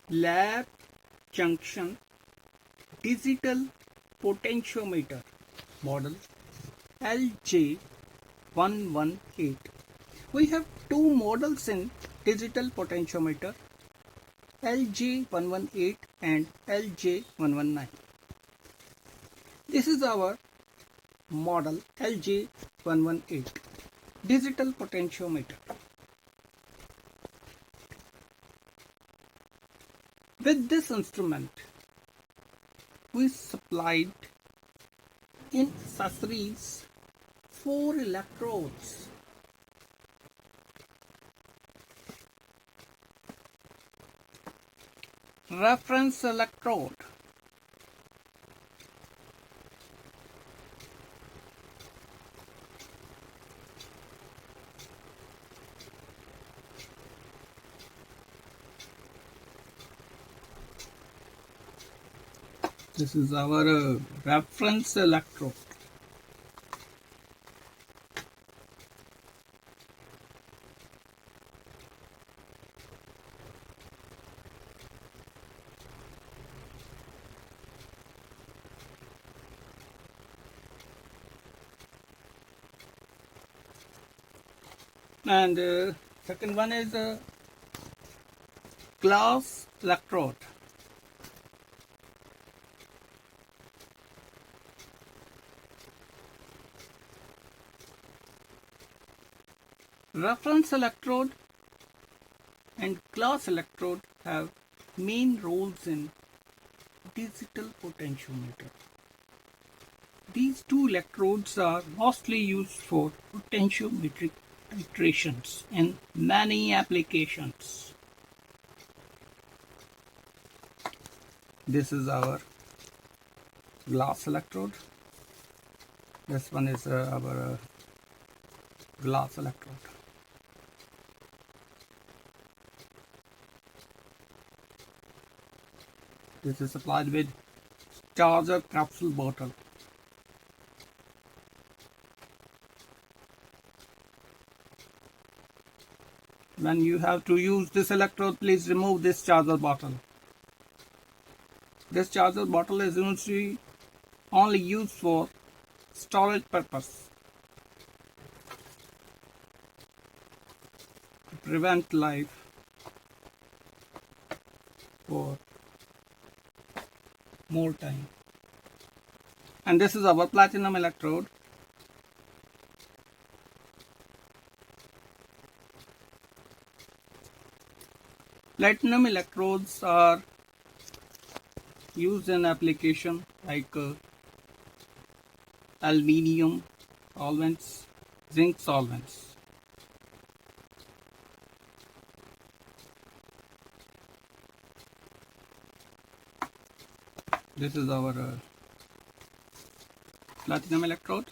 lab junction digital potentiometer model LJ118. We have two models in digital potentiometer, LJ118 and LJ119. This is our model LJ118 digital potentiometer. With this instrument, we supplied in accessories 4 electrodes. Reference electrode, this is our reference electrode. And second one is a glass electrode. Reference electrode and glass electrode have main roles in digital potentiometer. These two electrodes are mostly used for potentiometric titrations in many applications. This is our glass electrode. This one is our glass electrode. This is supplied with charger capsule bottle. When you have to use this electrode, please remove this charger bottle. This charger bottle is usually only used for storage purpose to prevent life for more time. And this is our platinum electrode. Platinum electrodes are used in application like aluminium solvents, zinc solvents. This is our platinum electrode.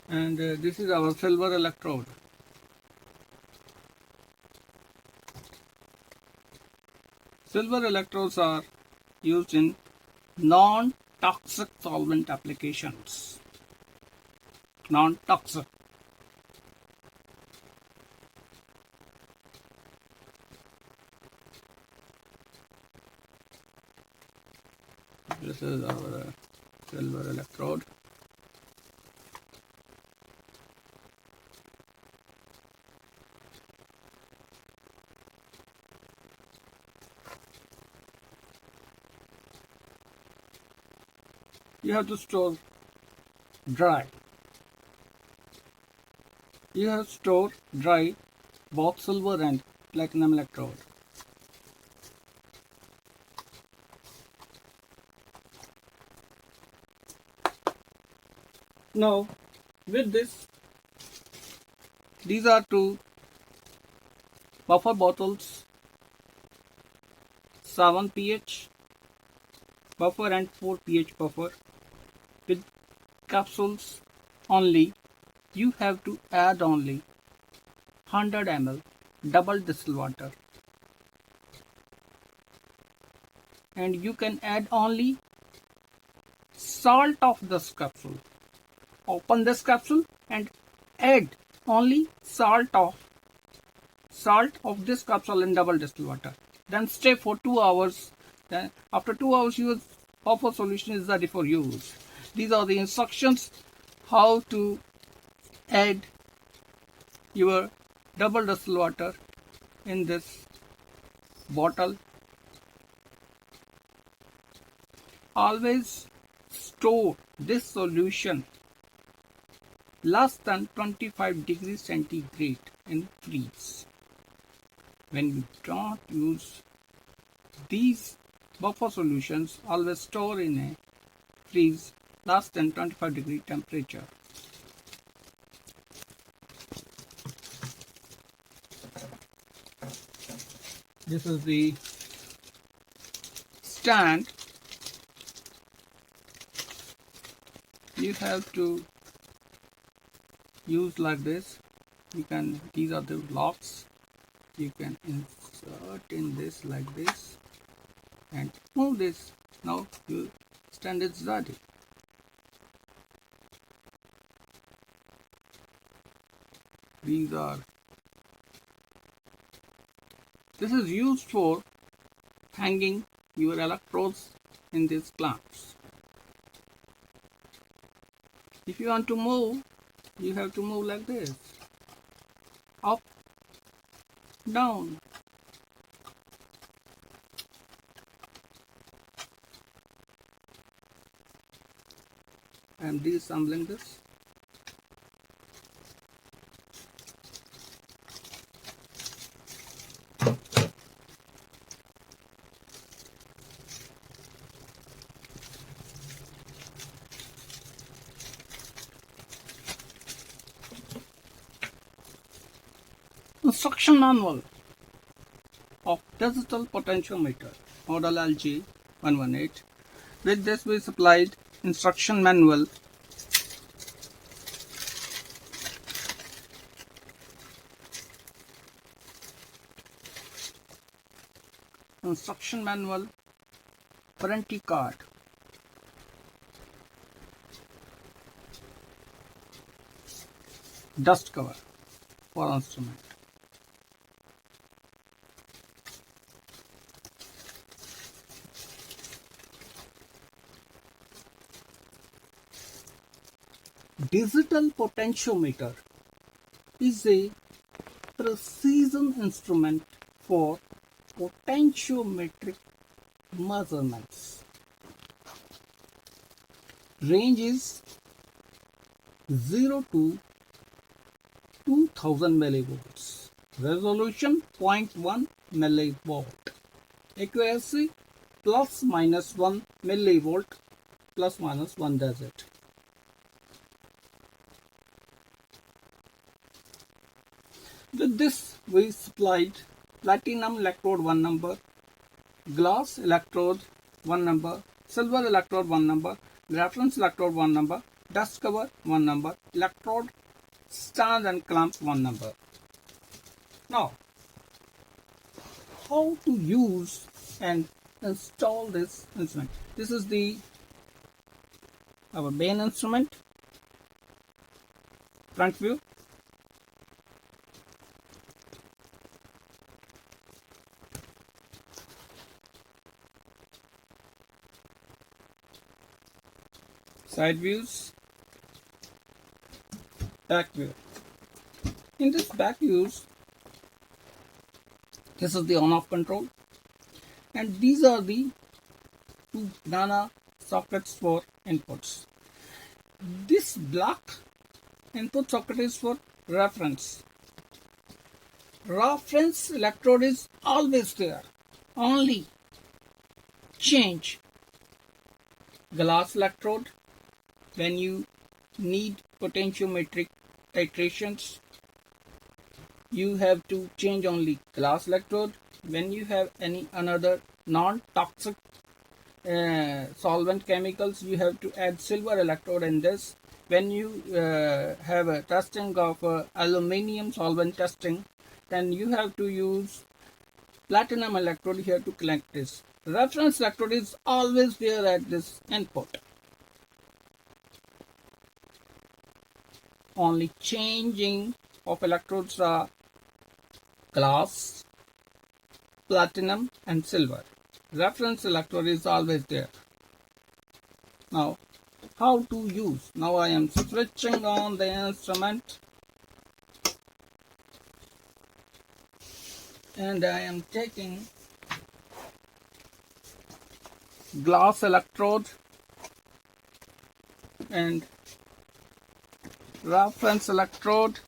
And this is our silver electrode. Silver electrodes are used in non-toxic solvent applications. Non-toxic. This is our silver electrode. You have to store dry. You have to store dry both silver and platinum electrode. Now, with this, these are two buffer bottles, 7 pH buffer and 4 pH buffer with capsules only. You have to add only 100 ml double distilled water. and you can add only salt of this capsule. Open this capsule and add only salt of this capsule in double distilled water. Then stay for 2 hours. Then after 2 hours, your buffer solution is ready for use. These are the instructions how to add your double distilled water in this bottle. Always store this solution less than 25 degrees centigrade in freeze. When you don't use these buffer solutions, always store in a freeze less than 25 degree temperature. This is the stand. You have to use like this. These are the locks. You can insert in this like this and move this. Now your stand is ready. This is used for hanging your electrodes in these clamps. If you want to move, you have to move like this. Up, down. I am deassembling this. Instruction manual of digital potentiometer model LG118. With this we supplied instruction manual warranty card, dust cover for instrument. Digital potentiometer is a precision instrument for potentiometric measurements. Range is 0 to 2000 millivolts. Resolution 0.1 millivolt. Accuracy plus minus 1 millivolt, plus minus 1 digit. With this we supplied platinum electrode 1 number, glass electrode 1 number, silver electrode 1 number, reference electrode 1 number, dust cover 1 number, electrode stand and clamp 1 number. Now, how to use and install this instrument? This is our main instrument, front view. Side views, back view. In this back views, this is the on-off control, and these are the 2 banana sockets for inputs. This black input socket is for reference. Reference electrode is always there. Only change glass electrode when you need potentiometric titrations. You have to change only glass electrode. When you have any another non-toxic solvent chemicals, you have to add silver electrode in this. When you have a testing of aluminium solvent testing, then you have to use platinum electrode here to collect this. Reference electrode is always there at this input. Only changing of electrodes are glass, platinum and silver. Reference electrode is always there. Now, how to use? Now I am switching on the instrument and I am taking glass electrode and reference electrode.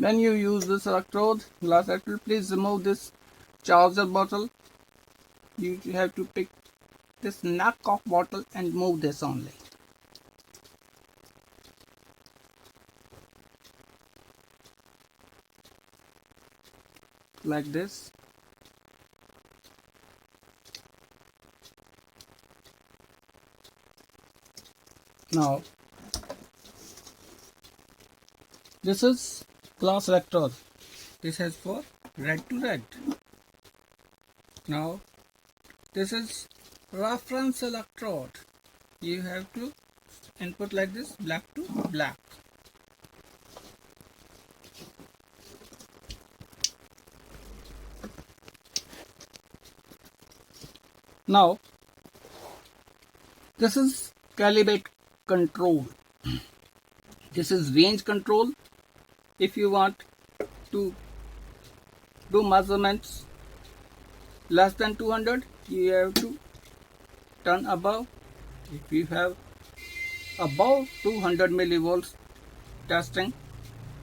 When you use this electrode, glass electrode, please remove this charger bottle. You have to pick this neck of bottle and move this only. Like this. Now, this is glass electrode. This is for red to red. Now, this is reference electrode. You have to input like this, black to black. Now, this is calibrate control. This is range control. If you want to do measurements less than 200, you have to turn above. If you have above 200 millivolts testing,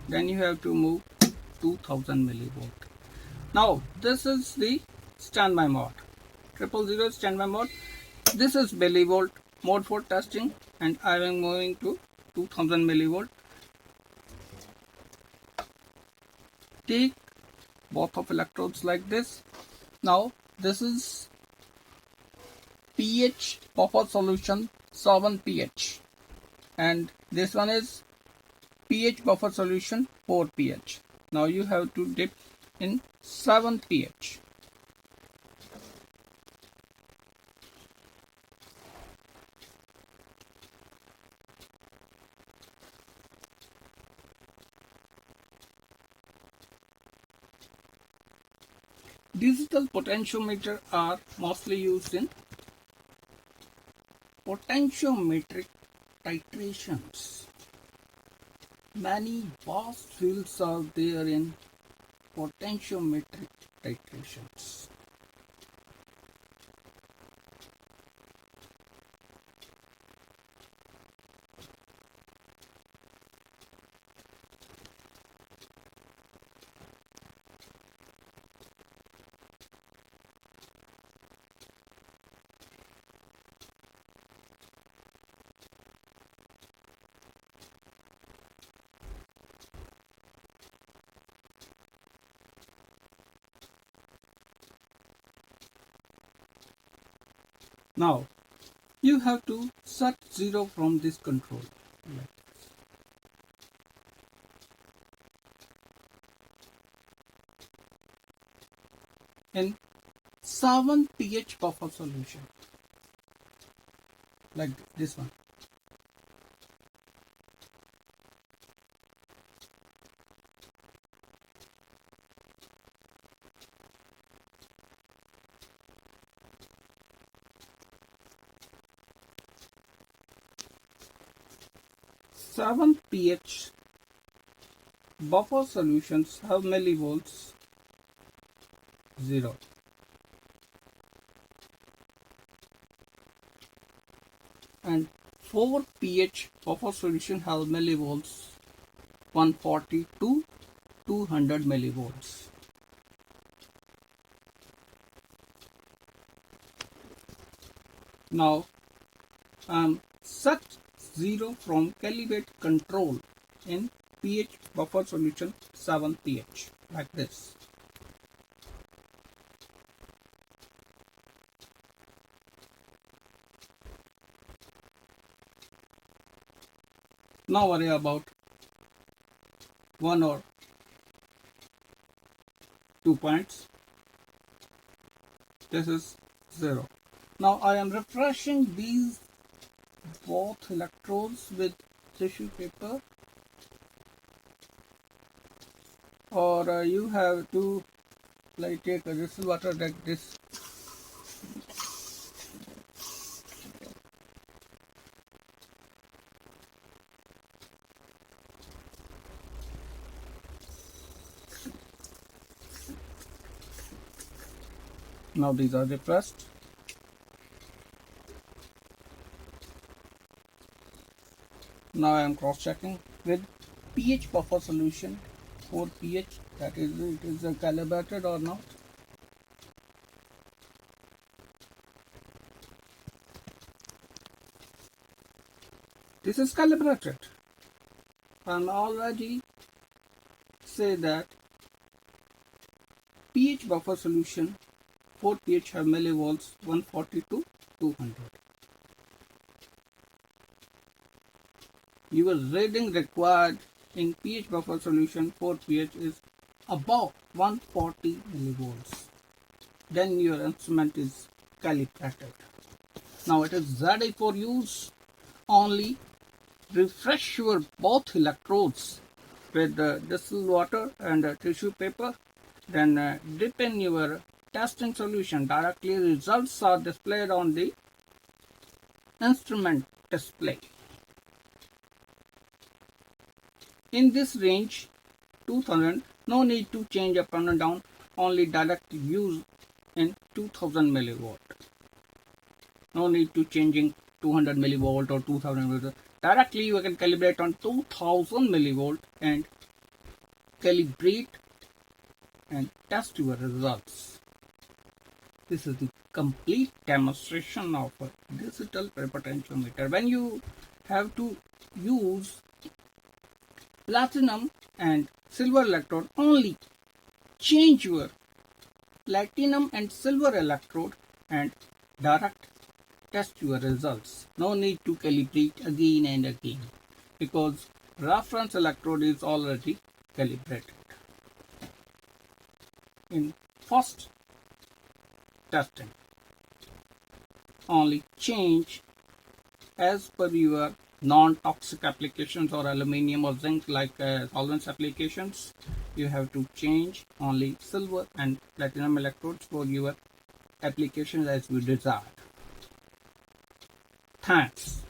then you have to move 2000 millivolt. Now, this is the standby mode. 000 standby mode. This is millivolt mode for testing, and I am moving to 2000 millivolt. Take both of electrodes like this. Now, this is pH buffer solution 7 pH, and this one is pH buffer solution 4 pH. Now you have to dip in 7 pH. Digital potentiometer are mostly used in potentiometric titrations. Many vast fields are there in potentiometric titrations. Now, you have to set 0 from this control. In 7 pH buffer solution, like this one. Seven pH buffer solutions have millivolts 0. And 4 pH buffer solution have millivolts 140 to 200 millivolts. Now set 0 from calibrate control in pH buffer solution 7 pH like this. Now worry about 1 or 2 points. This is 0. Now I am refreshing these both electrodes with tissue paper, or you have to like take a distilled water like this. Now these are depressed. Now I am cross checking with pH buffer solution 4 pH, that is, it is calibrated or not. This is calibrated. I'm already say that pH buffer solution 4 pH have millivolts 140 to 200. Your reading required in pH buffer solution 4 pH is above 140 millivolts. Then your instrument is calibrated. Now it is ready for use. Only refresh your both electrodes with distilled water and tissue paper. Then dip in your testing solution. Directly results are displayed on the instrument display. In this range 2000, no need to change up and down, only direct use in 2000 millivolt. No need to changing 200 millivolt or 2000 millivolt. Directly you can calibrate on 2000 millivolt and calibrate and test your results. This is the complete demonstration of a digital potentiometer. When you have to use platinum and silver electrode, only change your platinum and silver electrode and direct test your results. No need to calibrate again and again because reference electrode is already calibrated. In first testing, only change as per your non-toxic applications or aluminium or zinc like solvents applications. You have to change only silver and platinum electrodes for your applications as we desire. Thanks.